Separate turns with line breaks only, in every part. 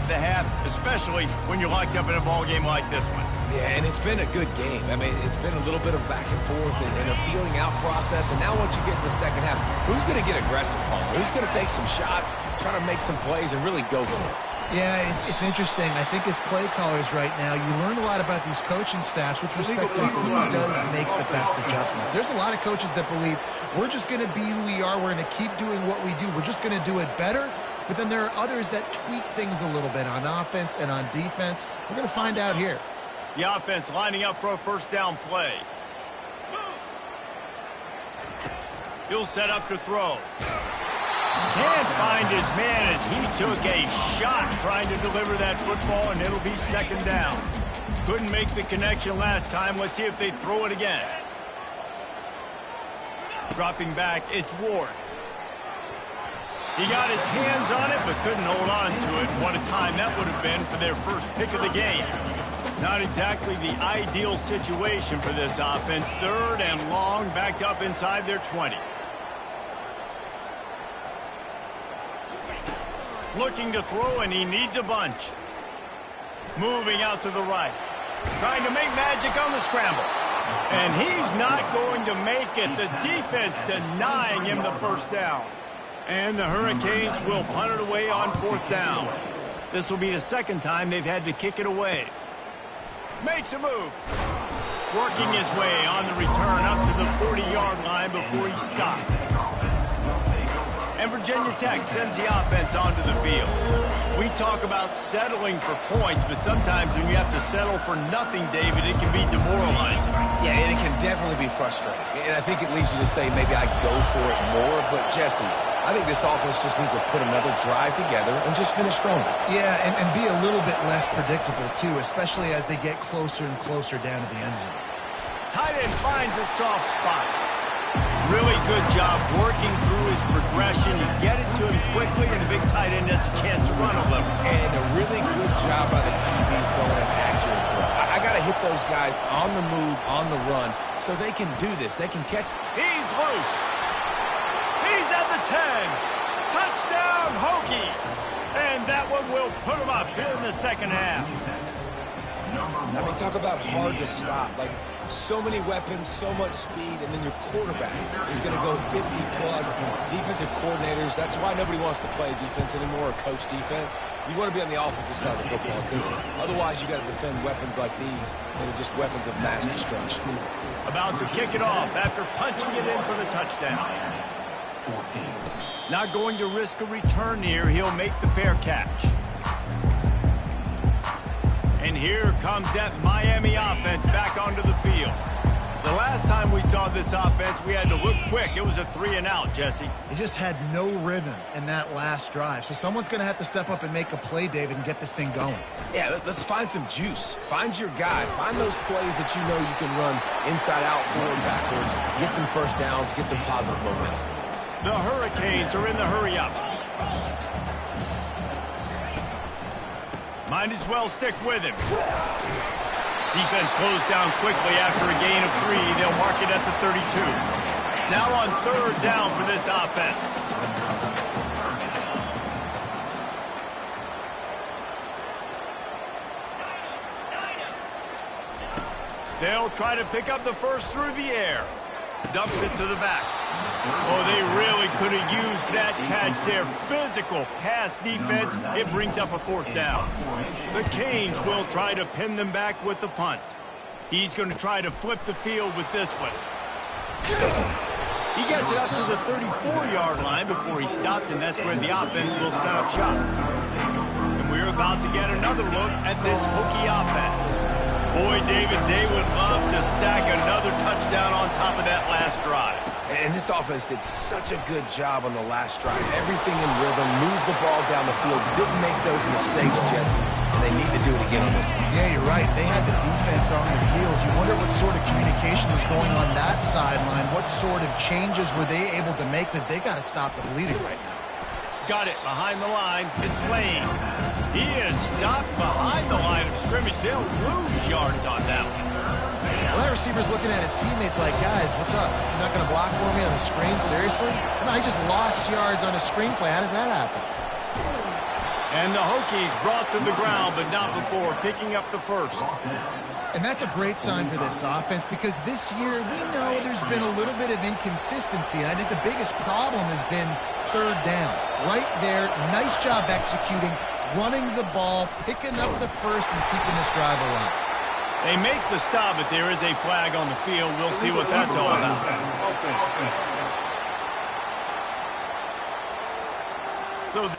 the half, especially when you're locked up in a ball game like this one.
Yeah, and it's been a good game. I mean, it's been a little bit of back and forth and a feeling out process. And now once you get in the second half, who's going to get aggressive, Paul? Who's going to take some shots, try to make some plays, and really go for it?
Yeah, it's interesting. I think as play callers right now, you learn a lot about these coaching staffs with respect to who does make the best adjustments. There's a lot of coaches that believe we're just going to be who we are. We're going to keep doing what we do. We're just going to do it better. But then there are others that tweak things a little bit on offense and on defense. We're going to find out here.
The offense lining up for a first down play. He'll set up to throw. Can't find his man as he took a shot trying to deliver that football, and it'll be second down. Couldn't make the connection last time. Let's see if they throw it again. Dropping back, it's Ward. He got his hands on it, but couldn't hold on to it. What a time that would have been for their first pick of the game. Not exactly the ideal situation for this offense. Third and long, backed up inside their 20. Looking to throw, and he needs a bunch. Moving out to the right. Trying to make magic on the scramble. And he's not going to make it. The defense denying him the first down. And the Hurricanes will punt it away on fourth down. This will be the second time they've had to kick it away. Makes a move. Working his way on the return up to the 40-yard line before he stopped. And Virginia Tech sends the offense onto the field. We talk about settling for points, but sometimes when you have to settle for nothing, David, it can be demoralizing.
Yeah, and it can definitely be frustrating. And I think it leads you to say maybe I go for it more. But, Jesse, I think this offense just needs to put another drive together and just finish stronger.
Yeah, and be a little bit less predictable, too, especially as they get closer and closer down to the end zone.
Tight end finds a soft spot. Really good job working through his progression. You get it to him quickly, and the big tight end has a chance to run a little.
And a really good job by the QB throwing an accurate throw. I got to hit those guys on the move, on the run, so they can do this. They can catch.
He's loose. He's at the 10. Touchdown, Hokies. And that one will put him up here in the second half.
I mean, talk about hard to stop. Like, so many weapons, so much speed, and then your quarterback is going to go 50-plus. Defensive coordinators, that's why nobody wants to play defense anymore or coach defense. You want to be on the offensive side of the football because otherwise you got to defend weapons like these that are just weapons of mass destruction.
About to kick it off after punching it in for the touchdown. Not going to risk a return here. He'll make the fair catch. And here comes that Miami offense back onto the field. The last time we saw this offense, we had to look quick. It was a 3-and-out, Jesse.
They just had no rhythm in that last drive. So someone's going to have to step up and make a play, David, and get this thing going.
Yeah, let's find some juice. Find your guy. Find those plays that you know you can run inside out, forward, backwards. Get some first downs. Get some positive momentum.
The Hurricanes are in the hurry-up. Might as well stick with him. Defense closed down quickly after a gain of 3. They'll mark it at the 32. Now on third down for this offense. They'll try to pick up the first through the air. Dumps it to the back. Oh, they really could have used that catch. Their physical pass defense, it brings up a fourth down. The Canes will try to pin them back with the punt. He's going to try to flip the field with this one. He gets it up to the 34-yard line before he stopped, and that's where the offense will set up shop. And we're about to get another look at this Hokie offense. Boy, David, they would love to stack another touchdown on top of that last drive.
And this offense did such a good job on the last drive. Everything in rhythm, moved the ball down the field, didn't make those mistakes, Jesse, and they need to do it again on this one.
Yeah, you're right. They had the defense on their heels. You wonder what sort of communication was going on that sideline. What sort of changes were they able to make because they got to stop the bleeding right now.
Got it behind the line. It's Lane. He is stopped behind the line of scrimmage. They'll lose yards on that one.
Well, that receiver's looking at his teammates like, guys, what's up? You're not going to block for me on the screen? Seriously? No, I just lost yards on a screenplay. How does that happen?
And the Hokies brought to the ground, but not before picking up the first.
And that's a great sign for this offense because this year we know there's been a little bit of inconsistency. And I think the biggest problem has been third down. Right there, nice job executing, running the ball, picking up the first, and keeping this drive alive.
They make the stop, but there is a flag on the field. We'll see what that's all about. So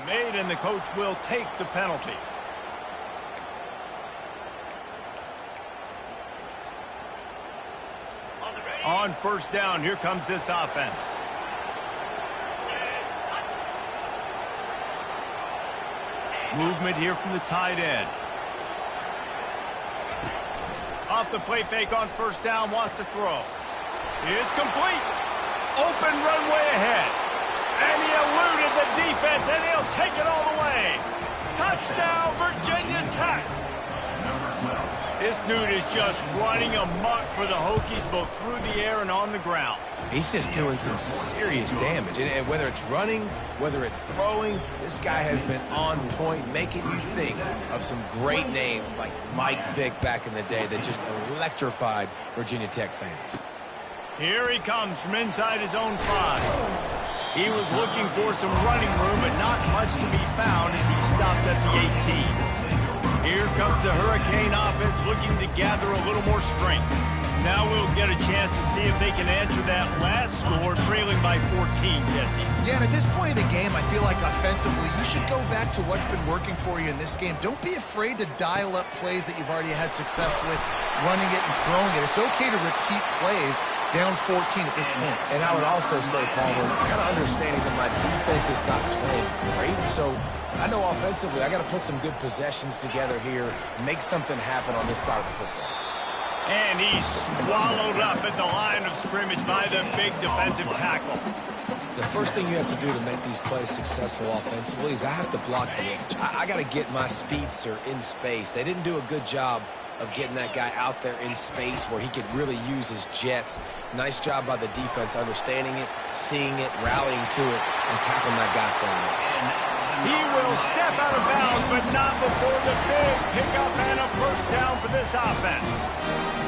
made, and the coach will take the penalty. On first down, here comes this offense. Movement here from the tight end. Off the play fake on first down, wants to throw. It's complete. Open runway ahead. And he eluded the defense, and he'll take it all the way. Touchdown, Virginia Tech. This dude is just running amok for the Hokies, both through the air and on the ground.
He's just doing some serious damage. And whether it's running, whether it's throwing, this guy has been on point, making you think of some great names like Mike Vick back in the day that just electrified Virginia Tech fans. Here he comes from inside his own 5. He was looking for some running room, but not much to be found as he stopped at the 18. Here comes the Hurricane offense looking to gather a little more strength. Now we'll get a chance to see if they can answer that last score, trailing by 14, Jesse. Yeah, and at this point of the game, I feel like offensively, you should go back to what's been working for you in this game. Don't be afraid to dial up plays that you've already had success with, running it and throwing it. It's okay to repeat plays down 14 at this point. And I would also say, Palmer, kind of understanding that my defense is not playing great, so I know offensively I got to put some good possessions together here, make something happen on this side of the football. And he's swallowed up at the line of scrimmage by the big defensive tackle. The first thing you have to do to make these plays successful offensively is I have to block the edge. I got to get my speedster in space. They didn't do a good job of getting that guy out there in space where he could really use his jets. Nice job by the defense understanding it, seeing it, rallying to it, and tackling that guy for a miss. He will step out of bounds, but not before the big pickup and a
first down for this offense.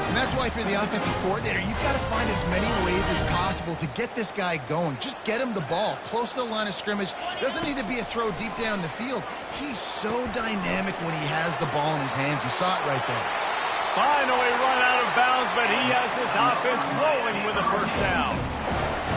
And that's why if you're the offensive coordinator, you've got to find as many ways as possible to get this guy going. Just get him the ball close to the line of scrimmage. Doesn't need to be a throw deep down the field. He's so dynamic when he has the ball in his hands. You saw it right there.
Finally run out of bounds, but he has this offense rolling with a first down.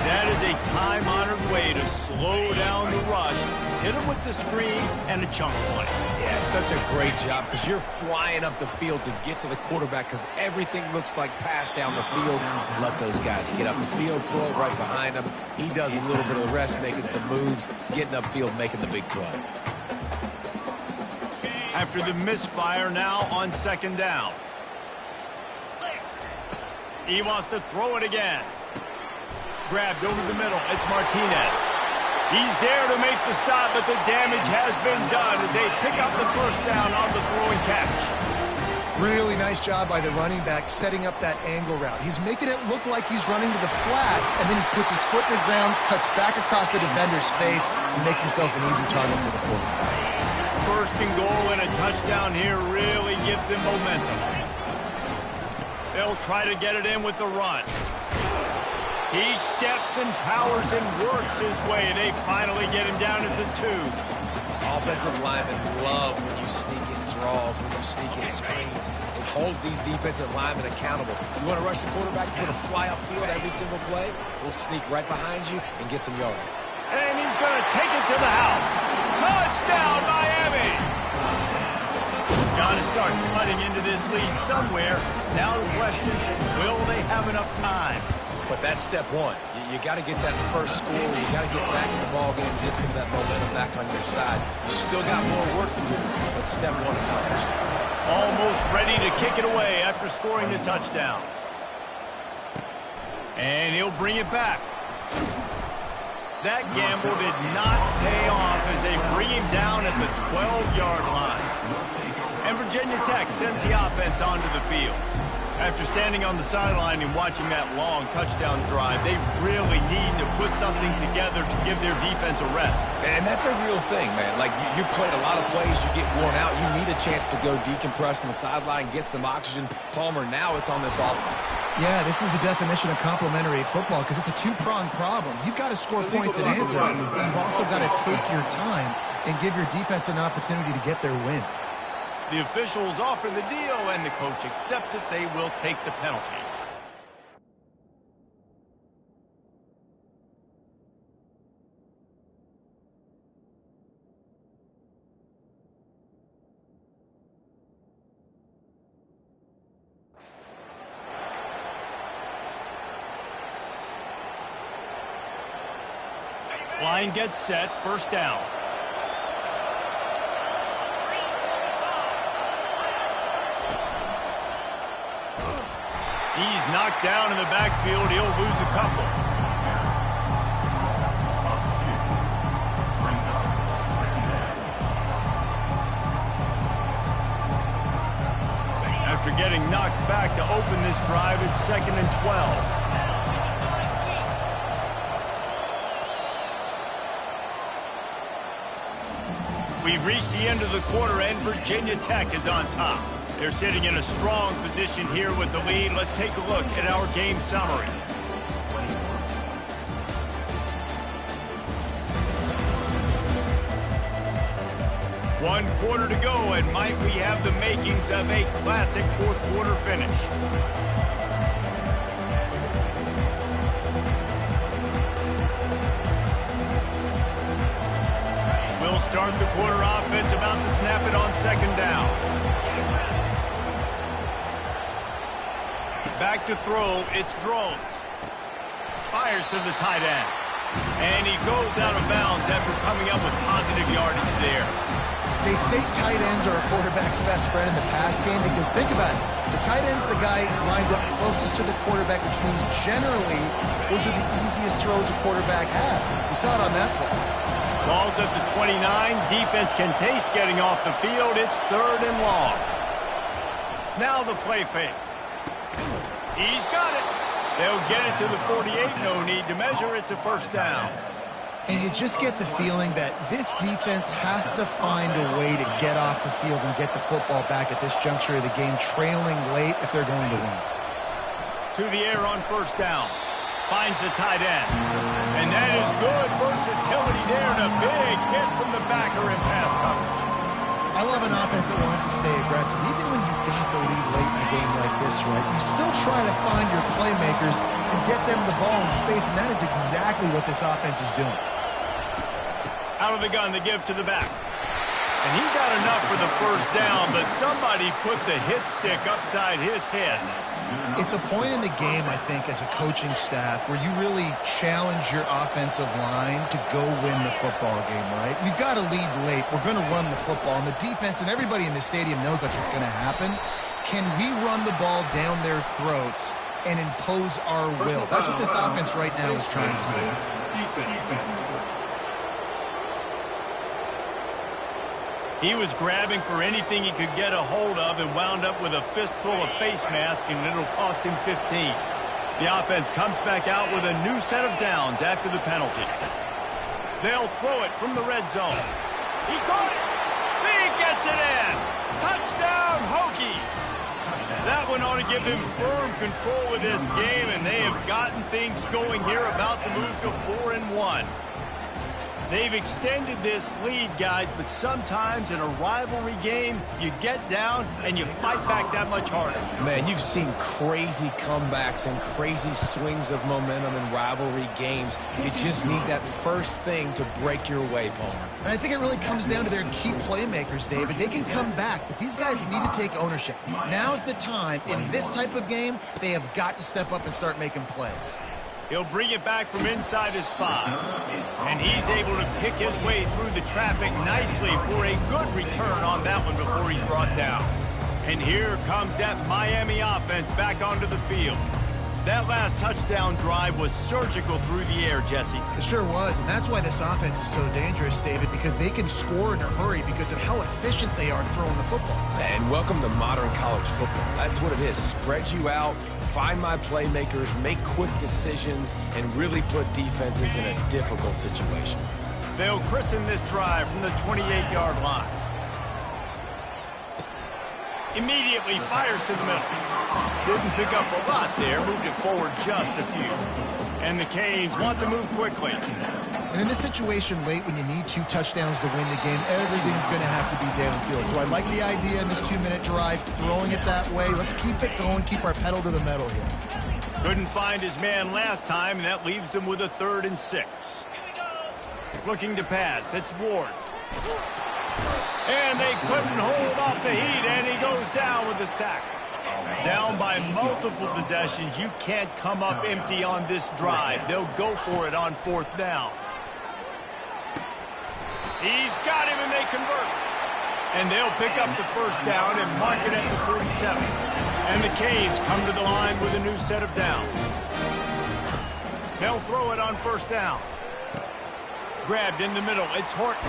That is a time-honored way to slow down the rush, hit him with the screen, and a chunk play.
Yeah, such a great job because you're flying up the field to get to the quarterback because everything looks like pass down the field. Let those guys get up the field, throw it right behind him. He does a little bit of the rest, making some moves, getting upfield, making the big play.
After the misfire, now on second down. He wants to throw it again. Grabbed over the middle. It's Martinez. He's there to make the stop, but the damage has been done as they pick up the first down on the throwing catch.
Really nice job by the running back setting up that angle route. He's making it look like he's running to the flat, and then he puts his foot in the ground, cuts back across the defender's face, and makes himself an easy target for the quarterback.
First and goal and a touchdown here really gives them momentum. They'll try to get it in with the run. He steps and powers and works his way. They finally get him down at the 2.
Offensive linemen love when you sneak in draws, when you sneak in screens. It holds these defensive linemen accountable. You want to rush the quarterback, you want to fly upfield every single play, we'll sneak right behind you and get some yardage.
And he's going to take it to the house. Touchdown, Miami! Got to start cutting into this lead somewhere. Now the question, will they have enough time?
But that's step one. You got to get that first score. You got to get back in the ball game, get some of that momentum back on your side. You still got more work to do, but step one accomplished.
Almost ready to kick it away after scoring the touchdown. And he'll bring it back. That gamble did not pay off as they bring him down at the 12-yard line. And Virginia Tech sends the offense onto the field. After standing on the sideline and watching that long touchdown drive, they really need to put something together to give their defense a rest.
And that's a real thing, man. Like, you played a lot of plays, you get worn out. You need a chance to go decompress on the sideline, get some oxygen. Palmer, now it's on this offense.
Yeah, this is the definition of complementary football because it's a two-pronged problem. You've got to score points and answer, but you've also got to take your time and give your defense an opportunity to get their win.
The officials offer the deal, and the coach accepts it. They will take the penalty. Line gets set, first down. He's knocked down in the backfield. He'll lose a couple. After getting knocked back to open this drive, it's 2nd and 12. We've reached the end of the quarter, and Virginia Tech is on top. They're sitting in a strong position here with the lead. Let's take a look at our game summary. One quarter to go, and might we have the makings of a classic fourth quarter finish. We'll start the quarter offense about to snap it on second down. Back to throw, it's Drones. Fires to the tight end. And he goes out of bounds after coming up with positive yardage there.
They say tight ends are a quarterback's best friend in the pass game because think about it. The tight end's the guy lined up closest to the quarterback, which means generally those are the easiest throws a quarterback has. You saw it on that play.
Ball's at the 29. Defense can taste getting off the field. It's 3rd and long. Now the play fake. He's got it. They'll get it to the 48. No need to measure. It's a first down.
And you just get the feeling that this defense has to find a way to get off the field and get the football back at this juncture of the game, trailing late if they're going to win.
To the air on first down. Finds the tight end. And that is good versatility there and a big hit from the backer in pass coverage.
I love an offense that wants to stay aggressive. Even when you've got the lead late in a game like this, right, you still try to find your playmakers and get them the ball in space, and that is exactly what this offense is doing.
Out of the gun to give to the back. And he got enough for the first down, but somebody put the hit stick upside his head.
It's a point in the game, I think, as a coaching staff where you really challenge your offensive line to go win the football game, right? We've got to lead late. We're going to run the football, and the defense and everybody in the stadium knows that's what's going to happen. Can we run the ball down their throats and impose our will? That's what this offense right now is trying to do.
He was grabbing for anything he could get a hold of and wound up with a fistful of face mask, and it'll cost him 15. The offense comes back out with a new set of downs after the penalty. They'll throw it from the red zone. He caught it. He gets it in. Touchdown, Hokies. That one ought to give them firm control of this game, and they have gotten things going here, about to move to 4-1. They've extended this lead, guys, but sometimes in a rivalry game, you get down and you fight back that much harder.
Man, you've seen crazy comebacks and crazy swings of momentum in rivalry games. You just need that first thing to break your way, Palmer.
And I think it really comes down to their key playmakers, David. They can come back, but these guys need to take ownership. Now's the time. In this type of game, they have got to step up and start making plays.
He'll bring it back from inside his 5. And he's able to pick his way through the traffic nicely for a good return on that one before he's brought down. And here comes that Miami offense back onto the field. That last touchdown drive was surgical through the air, Jesse.
It sure was, and that's why this offense is so dangerous, David, because they can score in a hurry because of how efficient they are throwing the football.
And welcome to modern college football. That's what it is. Spread you out, find my playmakers, make quick decisions, and really put defenses in a difficult situation.
They'll christen this drive from the 28-yard line. Immediately fires to the middle. Didn't pick up a lot there, moved it forward just a few. And the Canes want to move quickly.
And in this situation late when you need 2 touchdowns to win the game, everything's going to have to be downfield. So I like the idea in this 2-minute drive, throwing it that way. Let's keep it going, keep our pedal to the metal here.
Couldn't find his man last time, and that leaves them with a 3rd and 6. Looking to pass, it's Ward. And they couldn't hold off the heat, and he goes down with the sack. Down by multiple possessions, you can't come up empty on this drive. They'll go for it on 4th down. He's got him, and they convert. And they'll pick up the first down and mark it at the 47. And the Canes come to the line with a new set of downs. They'll throw it on 1st down. Grabbed in the middle, it's Horton.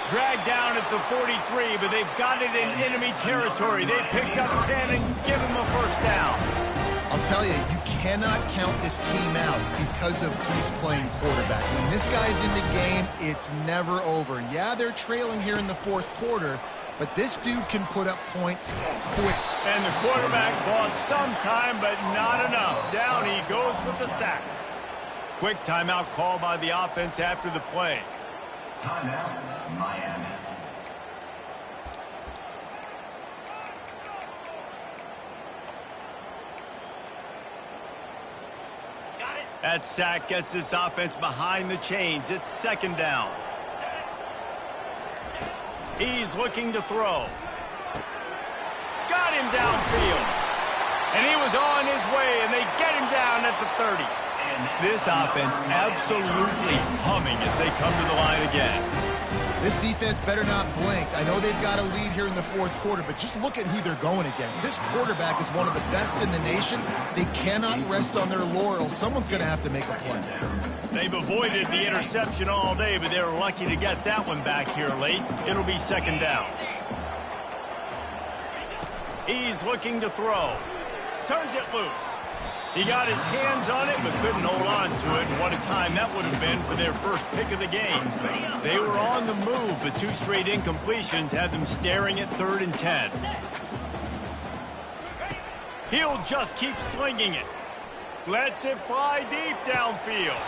Dragged down at the 43, but they've got it in enemy territory. They picked up 10 and give him a 1st down.
I'll tell you, you cannot count this team out because of who's playing quarterback. When this guy's in the game, it's never over. Yeah, they're trailing here in the 4th quarter, but this dude can put up points quick.
And the quarterback bought some time, but not enough. Down he goes with the sack. Quick timeout call by the offense after the play.
Timeout, Miami.
That sack gets this offense behind the chains. It's 2nd down. He's looking to throw. Got him downfield. And he was on his way, and they get him down at the 30. This offense absolutely humming as they come to the line again.
This defense better not blink. I know they've got a lead here in the 4th quarter, but just look at who they're going against. This quarterback is one of the best in the nation. They cannot rest on their laurels. Someone's going to have to make a play.
They've avoided the interception all day, but they were lucky to get that one back here late. It'll be 2nd down. He's looking to throw. Turns it loose. He got his hands on it, but couldn't hold on to it. And what a time that would have been for their first pick of the game. They were on the move, but 2 straight incompletions had them staring at 3rd and 10. He'll just keep slinging it. Lets it fly deep downfield.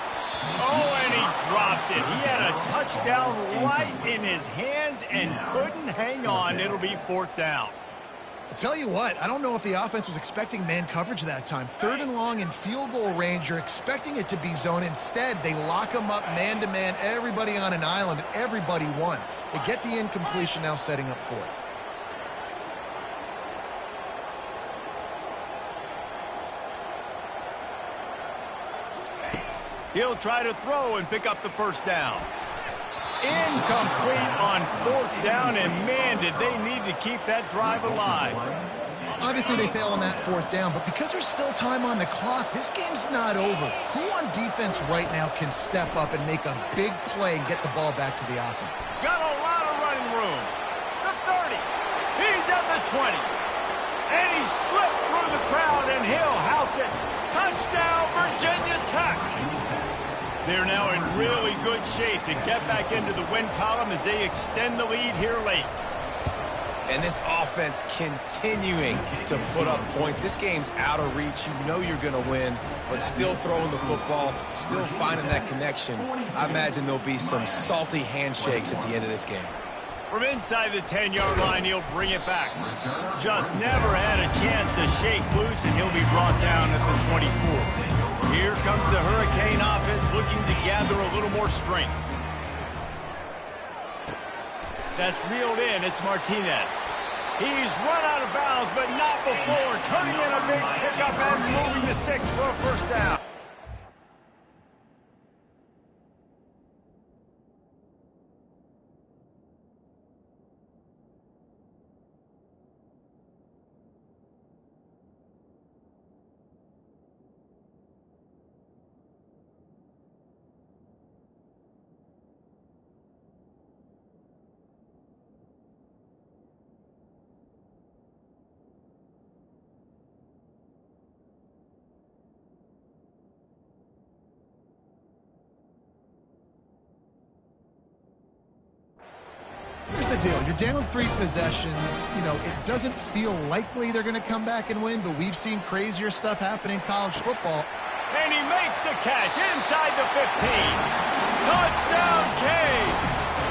Oh, and he dropped it. He had a touchdown right in his hands and couldn't hang on. It'll be 4th down.
I'll tell you what, I don't know if the offense was expecting man coverage that time. 3rd and long in field goal range, you're expecting it to be zone. Instead, they lock them up man-to-man, everybody on an island, and everybody won. They get the incompletion, now setting up 4th.
He'll try to throw and pick up the 1st down. Incomplete on 4th down, and man, did they need to keep that drive alive.
Obviously, they fail on that 4th down, but because there's still time on the clock, this game's not over. Who on defense right now can step up and make a big play and get the ball back to the offense?
Got a lot of running room. The 30. He's at the 20. And he slipped through the crowd, and he'll house it. Touchdown, Virginia Tech. They're now in really good shape to get back into the win column as they extend the lead here late.
And this offense continuing to put up points. This game's out of reach. You know you're going to win, but still throwing the football, still finding that connection. I imagine there'll be some salty handshakes at the end of this game.
From inside the 10-yard line, he'll bring it back. Just never had a chance to shake loose, and he'll be brought down at the 24. Here comes the Hurricane offense looking to gather a little more strength. That's reeled in. It's Martinez. He's run out of bounds, but not before turning in a big pickup and moving the sticks for a 1st down.
Here's the deal. You're down 3 possessions. You know, it doesn't feel likely they're going to come back and win, but we've seen crazier stuff happen in college football.
And he makes the catch inside the 15. Touchdown, Cade.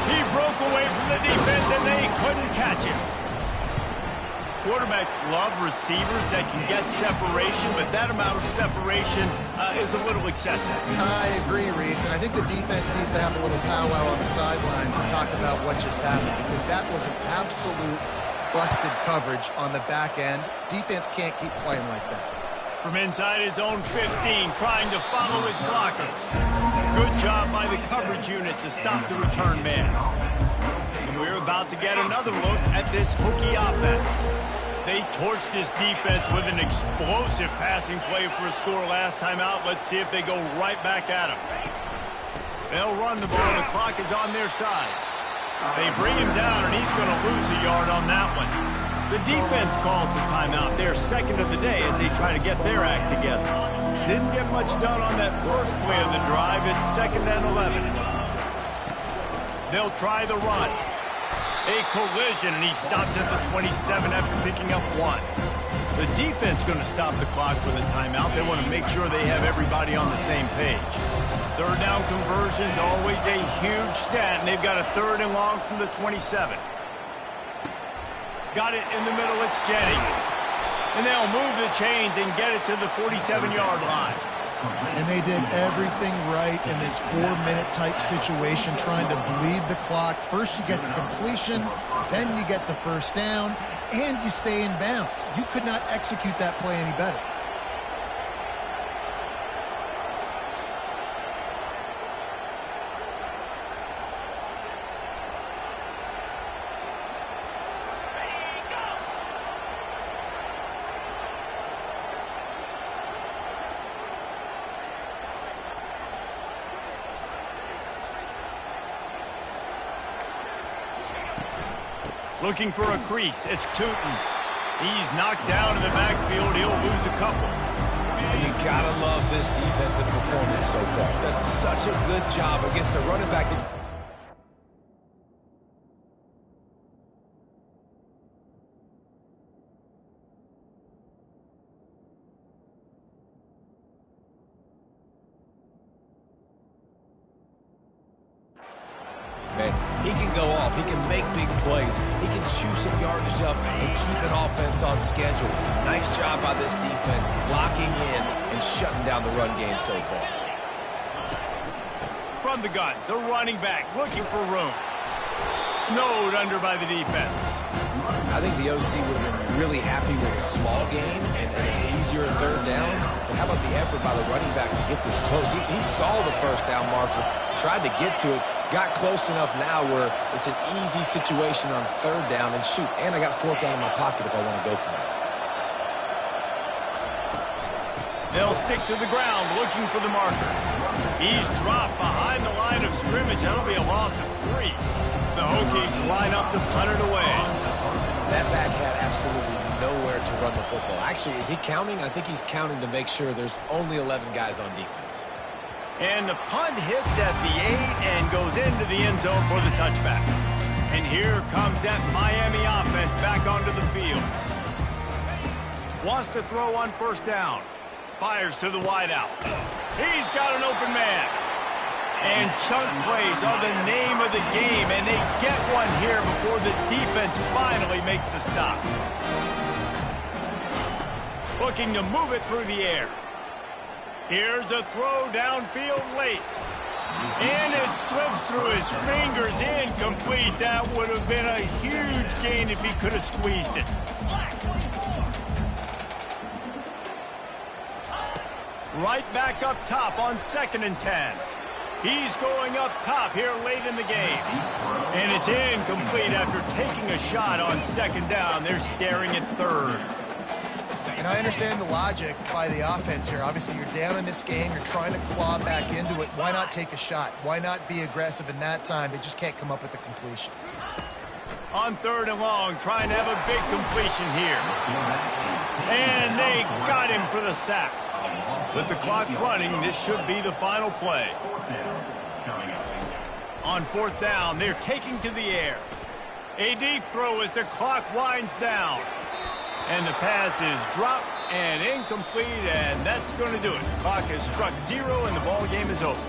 He broke away from the defense, and they couldn't catch him. Quarterbacks love receivers that can get separation, but that amount of separation is a little excessive.
I agree, Reese, and I think the defense needs to have a little powwow on the sidelines and talk about what just happened, because that was an absolute busted coverage on the back end. Defense can't keep playing like that.
From inside his own 15, trying to follow his blockers. Good job by the coverage units to stop the return man. And we're about to get another look at this Hokie offense. They torched this defense with an explosive passing play for a score last time out. Let's see if they go right back at him. They'll run the ball. The clock is on their side. They bring him down, and he's going to lose a yard on that one. The defense calls the timeout. They're 2nd of the day as they try to get their act together. Didn't get much done on that first play of the drive. It's 2nd and 11. They'll try the run. A collision, and he stopped at the 27 after picking up 1. The defense going to stop the clock for the timeout. They want to make sure they have everybody on the same page. 3rd down conversions, always a huge stat, and they've got a 3rd and long from the 27. Got it in the middle, it's Jennings. And they'll move the chains and get it to the 47-yard line.
And they did everything right in this 4-minute type situation, trying to bleed the clock. First you get the completion, then you get the 1st down, and you stay in bounds. You could not execute that play any better.
Looking for a crease. It's Tootin. He's knocked down in the backfield. He'll lose a couple.
And you gotta love this defensive performance so far. Done such a good job against a running back that... Man, he can go off. He can make big plays. He can chew some yardage up and keep an offense on schedule. Nice job by this defense, locking in and shutting down the run game so far.
From the gun, the running back looking for room. Snowed under by the defense.
I think the OC would have been really happy with a small gain and an easier third down. But how about the effort by the running back to get this close? He saw the first down marker, tried to get to it, got close enough now where it's an easy situation on third down, and shoot, and I got fourth down in my pocket if I want to go for it.
They'll stick to the ground looking for the marker. He's dropped behind the line of scrimmage. That'll be a loss of 3. The Hokies line up to punt it away.
That back had absolutely nowhere to run the football. Actually, is he counting? I think he's counting to make sure there's only 11 guys on defense.
And the punt hits at the 8 and goes into the end zone for the touchback. And here comes that Miami offense back onto the field. Wants to throw on first down. Fires to the wideout. He's got an open man. And chunk plays are the name of the game, and they get one here before the defense finally makes the stop. Looking to move it through the air. Here's a throw downfield late. And it slips through his fingers, incomplete. That would have been a huge gain if he could have squeezed it. Right back up top on 2nd and 10. He's going up top here late in the game. And it's incomplete after taking a shot on 2nd down. They're staring at 3rd.
And I understand the logic by the offense here. Obviously, you're down in this game. You're trying to claw back into it. Why not take a shot? Why not be aggressive in that time? They just can't come up with a completion.
On 3rd and long, trying to have a big completion here. And they got him for the sack. With the clock running, this should be the final play. On 4th down, they're taking to the air. A deep throw as the clock winds down. And the pass is dropped and incomplete, and that's going to do it. Clock has struck 0, and the ball game is over.